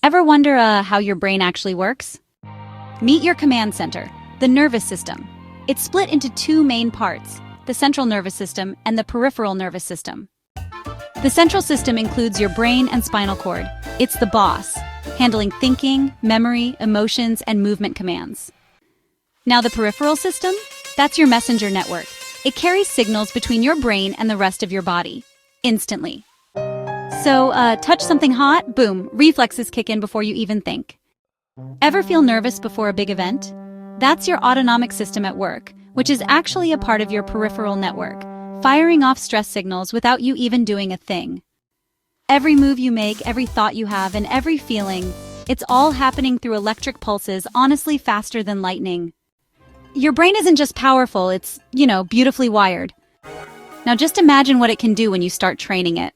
Ever wonder how your brain actually works? Meet your command center, the nervous system. It's split into two main parts, the central nervous system and the peripheral nervous system. The central system includes your brain and spinal cord. It's the boss, handling thinking, memory, emotions, and movement commands. Now the peripheral system? That's your messenger network. It carries signals between your brain and the rest of your body, instantly. So, touch something hot, boom, reflexes kick in before you even think. Ever feel nervous before a big event? That's your autonomic system at work, which is actually a part of your peripheral network, firing off stress signals without you even doing a thing. Every move you make, every thought you have, and every feeling, it's all happening through electric pulses, honestly faster than lightning. Your brain isn't just powerful, it's, beautifully wired. Now just imagine what it can do when you start training it.